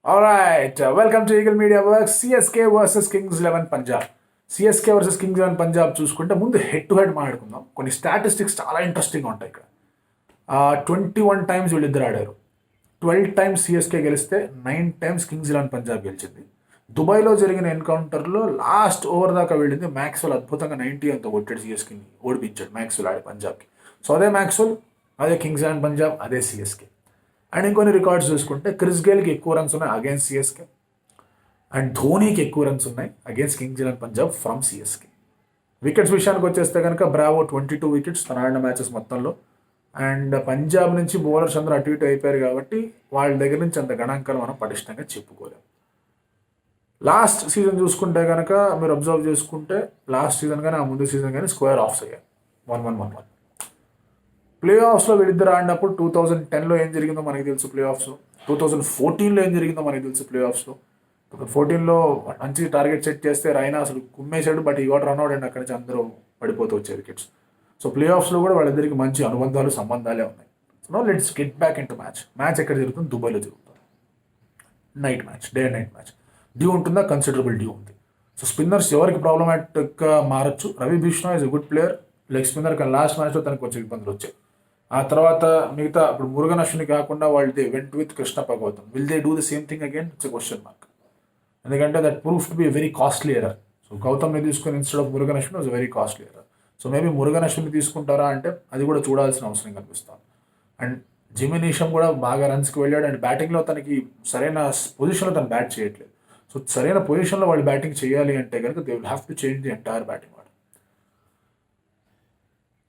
Alright, welcome to Eagle Media Works. CSK versus Kings 11 Punjab. CSK versus Kings 11 Punjab చూసుకుంటే ముందు head to head మాట్లాడుకుందాం. కొన్ని statistics చాలా ఇంట్రెస్టింగ్గా ఉంటాయి ఇక్కడ. 21 టైమ్స్ వీళ్ళిద్దరు ఆడారు. 12 టైమ్స్ సిఎస్కే గెలిస్తే 9 టైమ్స్ కింగ్స్ 11 పంజాబ్ గెలిచింది. దుబాయ్లో జరిగిన ఎన్కౌంటర్లో లాస్ట్ ఓవర్ దాకా వెళ్ళింది. మ్యాక్స్వెల్ అద్భుతంగా 90 అంతా కొట్టాడు, సిఎస్కేని ఓడిపించాడు మ్యాక్స్వెల్ ఆడే పంజాబ్కి. సో అదే మ్యాక్స్వెల్, అదే కింగ్స్ 11 పంజాబ్, అదే సిఎస్కే. అండ్ ఇంకొన్ని రికార్డ్స్ చూసుకుంటే క్రిస్ గేల్కి ఎక్కువ రన్స్ ఉన్నాయి అగేన్స్ట్ సిఎస్కే, అండ్ ధోనీకి ఎక్కువ రన్స్ ఉన్నాయి against Kings 11 Punjab from CSK. Wickets విషయానికి వచ్చేస్తే కనుక బ్రావో 22 వికెట్స్ తన ఆడిన మ్యాచెస్ మొత్తంలో. అండ్ పంజాబ్ నుంచి బౌలర్స్ అందరూ అటు ఇటు అయిపోయారు కాబట్టి వాళ్ళ దగ్గర నుంచి అంత గణాంకాలు మనం పటిష్టంగా చెప్పుకోలేము. లాస్ట్ సీజన్ చూసుకుంటే కనుక మీరు అబ్జర్వ్ చేసుకుంటే లాస్ట్ సీజన్ కానీ ఆ ముందు సీజన్ కానీ స్క్వేర్ ఆఫ్స్ అయ్యాయి 1-1-1-1. ప్లే ఆఫ్స్లో వీళ్ళిద్దరు ఆడినప్పుడు 2010లో ఏం జరిగిందో మనకి తెలుసు, ప్లే ఆఫ్స్ 2014లో ఏం జరిగిందో మనకి తెలుసు. ప్లే ఆఫ్స్లో 2014లో మంచి టార్గెట్ సెట్ చేస్తే రైనా అసలు కుమ్మేశాడు, బట్ ఈ వాటర్ రన్అట్ అండ్ అక్కడి నుంచి అందరూ పడిపోతూ వచ్చే వికెట్స్. సో ప్లే ఆఫ్స్లో కూడా వాళ్ళిద్దరికి మంచి అనుబంధాలు సంబంధాలే ఉన్నాయి. So no let's get back into match ఎక్కడ జరుగుతుంది? దుబాయ్లో జరుగుతుంది. Night match, day and night match. Dew ఉంటుందా? కన్సిడరబుల్ డ్యూ ఉంది. సో స్పిన్నర్స్ ఎవరికి ప్రాబ్లమాటిక్గా మారచ్చు. Ravi Bishnoi is a good player, leg spinner. కానీ లాస్ట్ మ్యాచ్లో తనకు కొంచెం ఇబ్బందులు వచ్చాయి. ఆ తర్వాత మిగతా ఇప్పుడు మురుగన్ అశ్విని కాకుండా వాళ్ళు they went with Krishnappa Gowtham. Will they do the same thing again? It's a question mark. ఎందుకంటే that proved to be very costly error. So గౌతమ్ని తీసుకొని instead of Murugan Ashwini was very costly error. So maybe Murugan Ashwini తీసుకుంటారా అంటే అది కూడా చూడాల్సిన అవసరం కనిపిస్తాను. అండ్ జిమి నీషం కూడా బాగా రన్స్కి వెళ్ళాడు. అండ్ బ్యాటింగ్లో తనకి సరైన పొజిషన్లో తను బ్యాట్ చేయట్లేదు. సో సరైన పొజిషన్లో వాళ్ళు బ్యాటింగ్ చేయాలి అంటే కనుక they will have to change the entire batting.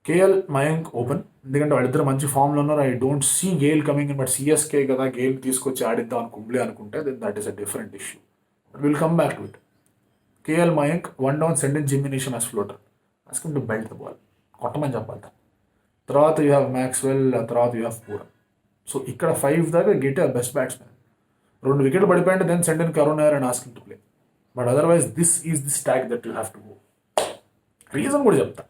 KL Mayank open, ఎందుకంటే వాళ్ళిద్దరు మంచి ఫామ్లో ఉన్నారు. I don't see Gayle coming in. But CSK కదా గేల్ తీసుకొచ్చి ఆడిద్దాం అని కుంబ్లే అనుకుంటే then that is a different issue. But will come back to it. KL Mayank 1 down, send in Jimmy Neesham as floater. Asking to belt the ball, కొట్టమని చెప్పాలి. తర్వాత you have Maxwell, తర్వాత you have Pooran. So ఇక్కడ 5 దాకా get a best batsmen. 2 వికెట్లు పడిపోయింటే then send in Karun Nair and asking to play. But otherwise this is the stock that you have to go. Reason కూడా చెప్తా.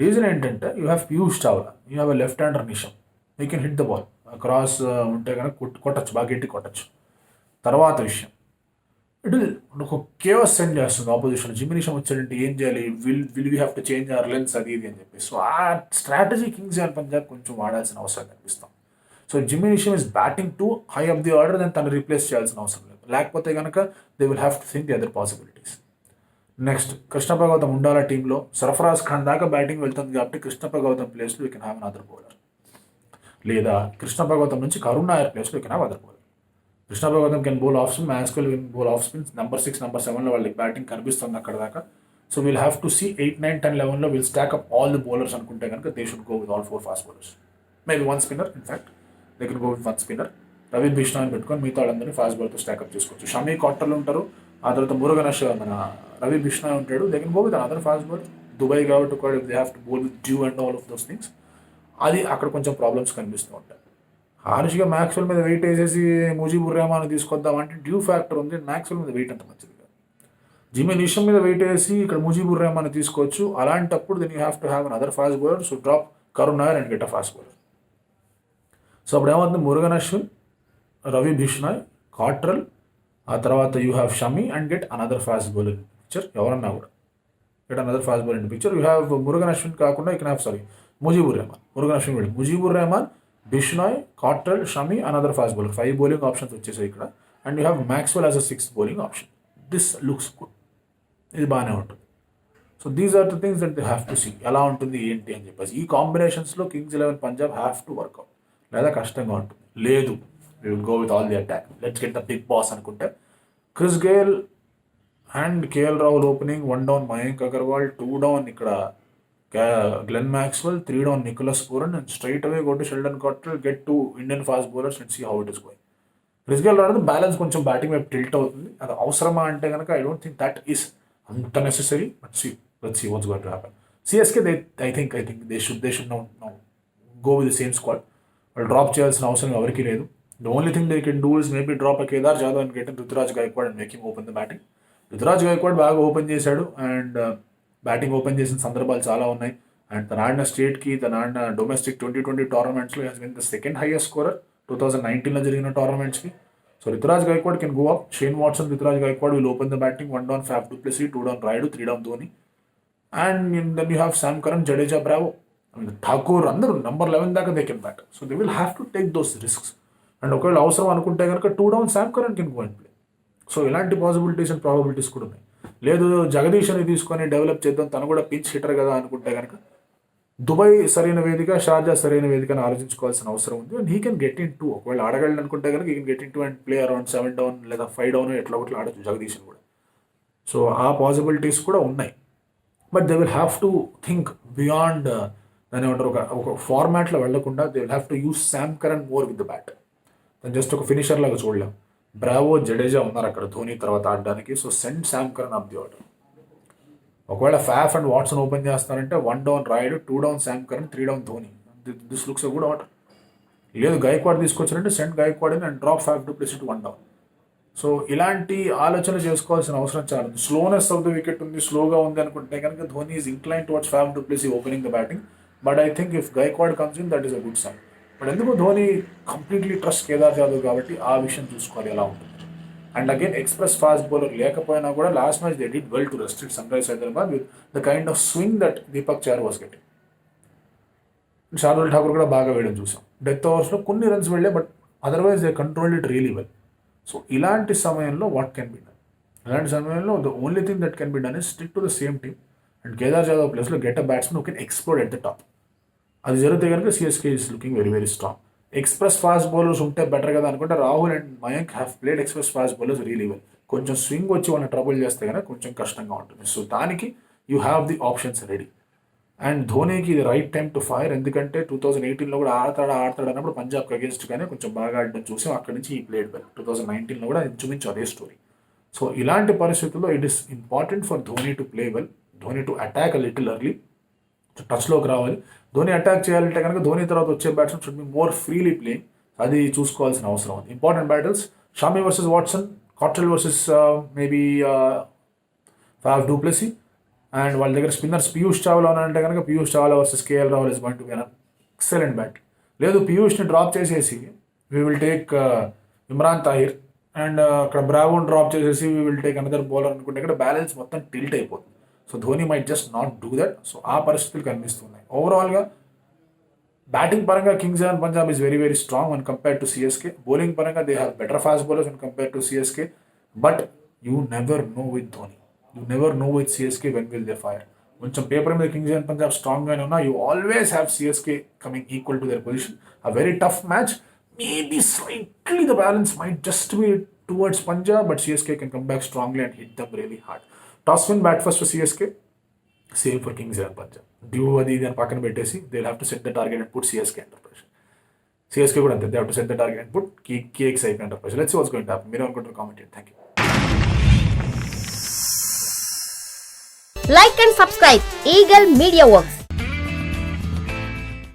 రీజన్ ఏంటంటే you have Piyush Chawla, you have a left hander Neesham, you can hit the ball. Cross ఉంటే కనుక కొట్టచ్చు, బాగా గట్టి కొట్టచ్చు. తర్వాత విషయం, ఇట్ విల్ ఒక కేవస్ సెండ్ చేస్తుంది ఆపోజిషన్. జిమ్మి నిషమ్ వచ్చాడంటే ఏం చేయాలి? Will we have to change our lens, అది ఇది అని చెప్పి. సో ఆ స్ట్రాటజీ కింగ్స్ అండ్ పంజాబ్ కొంచెం వాడాల్సిన అవసరం కనిపిస్తాం. So Jimmy Neesham is batting to high of the order, దాన్ని తను రీప్లేస్ చేయాల్సిన అవసరం లేదు. లేకపోతే కనుక they will have to think the other possibilities. Next Krishnappa Gowtham ఉండాలా టీంలో. సర్ఫరాజ్ ఖాన్ దాకా బ్యాటింగ్ వెళ్తుంది కాబట్టి కృష్ణ భగవతం ప్లేస్లో you can have another bowler. లేదా కృష్ణ భగవతం నుంచి కరుణ్ నాయర్ ప్లేస్లో you can have other bowler. Krishnappa Gowtham can bowl off spin, Maxwell can bowl off spin. Number 6, number 7లో వాళ్ళకి బ్యాటింగ్ కనిపిస్తుంది అక్కడ దాకా. So will have to see 8, 9, 10, 11లో will stack up all the bowlers అనుకుంటే కనుక they should go with all 4 fast bowlers. Maybe 1 spinner, in fact they can go with 1 spinner. Ravi Bishnoi పెట్టుకొని మిగతా వాళ్ళందరినీ ఫాస్ట్ బౌలర్తో స్టాకప్ చేసుకోవచ్చు. షమీ కాటర్లు ఉంటారు, ఆ తర్వాత మురుగన్ మన రవి బిష్ణోయ్ ఉంటాడు. They can go with another fast bowler. Dubai కాబట్టి కూడా they have to bowl with due and all of those things. అది అక్కడ కొంచెం ప్రాబ్లమ్స్ కనిపిస్తూ ఉంటాయి. హార్ష్గా మ్యాక్స్వెల్ మీద వెయిట్ వేసేసి ముజీబుర్ రెహమాన్ తీసుకొద్దాం అంటే డ్యూ ఫ్యాక్టర్ ఉంది. మ్యాక్స్వెల్ మీద వెయిట్ అంత మంచిది కాదు. జిమ్మి నిషమ్ మీద వెయిట్ వేసి ఇక్కడ ముజీబుర్ రెహమాన్ తీసుకోవచ్చు. అలాంటప్పుడు then you have to have another fast bowler. So drop Karun Nair and get a fast bowler. So అప్పుడు ఏమవుతుంది? మురుగన్ అశ్విన్, రవి బిష్ణోయ్, కాట్రల్, ఆ తర్వాత you have Shami and get another fast bowler in picture. ఎవరన్నా కూడా get another fast bowler in picture. You have Murugan Ashwin కాకుండా you can have Mujeebur Rahman. Murugan Ashwin వెళ్ళి Mujeebur Rahman, Bishnoi, Cottrell, Shami, another fast bowler. 5 bowling options వచ్చేసాయి ఇక్కడ. And you have Maxwell as a 6th bowling option. This looks good. ఇది బాగానే ఉంటుంది. So these are the things that they have to see. ఎలా ఉంటుంది ఏంటి అని చెప్పేసి ఈ కాంబినేషన్స్లో Kings 11 Punjab have to work out. లేదా కష్టంగా ఉంటుంది. లేదు we will go with all the attack, let's get the big boss అనుకుంటే Chris Gayle and KL Rahul opening. 1 down Mayank Agarwal, 2 down ఇక్కడ Glenn Maxwell, 3 down Nicholas Pooran. And straight away go to Sheldon Cottrell, get to Indian fast bowlers and see how it is going. Chris Gayle రావడం balance కొంచెం batting వైపు tilt అవుతుంది. అది అవసరమా అంటే కనుక I don't think that is అంత necessary. But let's see what's going to happen. CSK I think they should now go with the same squad. వాళ్ళు డ్రాప్ చేయాల్సిన అవసరం ఎవరికీ లేదు. The only thing they can do is maybe drop a Kedar Jadhav and get in Ruturaj Gaikwad and make him open the batting. Ruturaj Gaikwad బాగా open చేశాడు and batting open చేసిన సందర్భాలు చాలా ఉన్నాయి. అండ్ తన ఆడిన స్టేట్కి, తన ఆడిన డొమెస్టిక్ 2020 టోర్నమెంట్స్లో has been the second highest scorer 2019లో జరిగిన టోర్నమెంట్స్కి. So Rituraj Gaikwad can go up. Shane Watson, Rituraj Gaikwad will open the batting. 1 down Faf du Plessis, 2 down Rayudu, 3 down Dhoni. And then you have Sam Curran, Jadeja, Bravo. I mean, Thakur, under number 11 daaka they can bat. So they will have to take those risks. And ఒకవేళ అవసరం అనుకుంటే కనుక 2 down Sam Curran can go and play. So ఇలాంటి possibilities and probabilities కూడా ఉన్నాయి. లేదు జగదీష్ అని తీసుకొని డెవలప్ చేద్దాం, తను కూడా పిచ్ హిటర్ కదా అనుకుంటే కనుక దుబాయ్ సరైన వేదిక, షార్జా సరైన వేదిక అని ఆలోచించుకోవాల్సిన అవసరం ఉంది. And he can get in two. ఒకవేళ ఆడగలను అనుకుంటే కనుక he can get in two and play around 7 down లేదా 5 down ఎట్లా ఒకటి ఆడచ్చు జగదీష్ కూడా. సో ఆ పాసిబిలిటీస్ కూడా ఉన్నాయి. But they will have to think beyond, దాని ఏమంటారు, ఒక ఫార్మాట్లో వెళ్లకుండా they will have to use Sam Curran more with the bat. దాన్ని జస్ట్ ఒక ఫినిషర్ లాగా చూడలేం. బ్రావో, జడేజా ఉన్నారు అక్కడ ధోని తర్వాత ఆడడానికి. So send Sam Curran up the order. ఒకవేళ ఫ్యాఫ్ అండ్ వాట్సన్ ఓపెన్ చేస్తారంటే 1 down Rayudu, 2 down Sam Curran, 3 down Dhoni. This looks good order. లేదు Gaikwad తీసుకొచ్చారంటే send Gaikwad and drop Faf du Plessis 1 down. So ఇలాంటి ఆలోచన చేసుకోవాల్సిన అవసరం చాలా ఉంది. స్లోనెస్ ఆఫ్ ద వికెట్ ఉంది, స్లోగా ఉంది అనుకుంటే కనుక Dhoni is incline towards Faf du Plessis opening the batting. But I think if Gaikwad comes in that is a good sign. But ఎందుకు ధోని కంప్లీట్లీ ట్రస్ట్ కేదార్ జాదవ్ కాబట్టి ఆ విషయం చూసుకోవాలి ఎలా ఉంటుంది. And again express fast bowler లేకపోయినా కూడా last match they did well to restrict Sunrise Hyderabad with the kind of swing that Deepak Chahar was getting. Shardul Thakur కూడా బాగా వేయడం చూసాం. డెత్ ఓవర్స్లో కొన్ని రన్స్ వెళ్ళే, but otherwise they controlled it really well. So ఇలాంటి సమయంలో వాట్ కెన్ బి డన్? ఇలాంటి సమయంలో the only thing that can be done is stick to the same team and Kedar Jadhav ప్లేస్లో get a batsmen who can explode at the top. అది జరిగితే కనుక CSK is looking very very strong. Express fast bowlers ఉంటే better కదా అనుకుంటే Rahul and Mayank have played express fast bowlers really well. కొంచెం swing వచ్చి వాళ్ళని ట్రబుల్ చేస్తే కనుక కొంచెం కష్టంగా ఉంటుంది. సో దానికి you have the options ready. And ధోనీకి ఇది రైట్ టైం టు ఫైర్. ఎందుకంటే 2018లో కూడా ఆడతాడు అన్నప్పుడు పంజాబ్కి అగేన్స్ట్ కానీ కొంచెం బాగా ఆడడం చూసాం. అక్కడి నుంచి ఈ ప్లేడ్ వెల్. 2019లో కూడా ఇంచుమించు అదే స్టోరీ. సో ఇలాంటి పరిస్థితుల్లో it is important for Dhoni to play well, Dhoni to attack a little early, టచ్లోకి రావాలి. ధోని అటాక్ చేయాలంటే కనుక ధోని తర్వాత వచ్చే batsmen should be more freely playing. అది చూసుకోవాల్సిన అవసరం ఉంది. Important battles Shami versus Watson, Cottrell versus maybe Faf du Plessis. And వాళ్ళ దగ్గర స్పిన్నర్స్ పీయూష్ చావ్లా ఉన్నారంటే కనుక Piyush Chawla versus KL Rahul is going to be an excellent bat. లేదు పీయూష్ని డ్రాప్ చేసేసి we will take Imran Tahir and అక్కడ బ్రావోన్ డ్రాప్ చేసేసి we will take another bowler అనుకుంటే ఇక్కడ బ్యాలెన్స్ మొత్తం టిల్ట్ అయిపోతుంది. So Dhoni might just not do that. So ఆ పరిస్థితులు కనిపిస్తున్నాయి. ఓవరాల్గా బ్యాటింగ్ పరంగా Kings eleven Punjab is very very strong one compare to CSK. Bowling పరంగా they have better fast bowlers one compare to CSK. But you never know with Dhoni, you never know with CSK when will they fire. కొంచెం paper మీద Kings eleven Punjab స్ట్రాంగ్గానే ఉన్నా, you always have CSK coming equal to their position. A very tough match. Maybe slightly the balance might just be towards Punjab, but CSK can come back strongly and hit them really hard. Toss win, bat first for CSK. Same for Kings and Punjab. Due adi and Pakan Betesi, they'll have to set the target and put CSK under pressure. CSK would they have to set the target and put KXI under pressure. Let's see what's going to happen. Mira, I'm going to comment here. Thank you. Like and subscribe Eagle Media Works.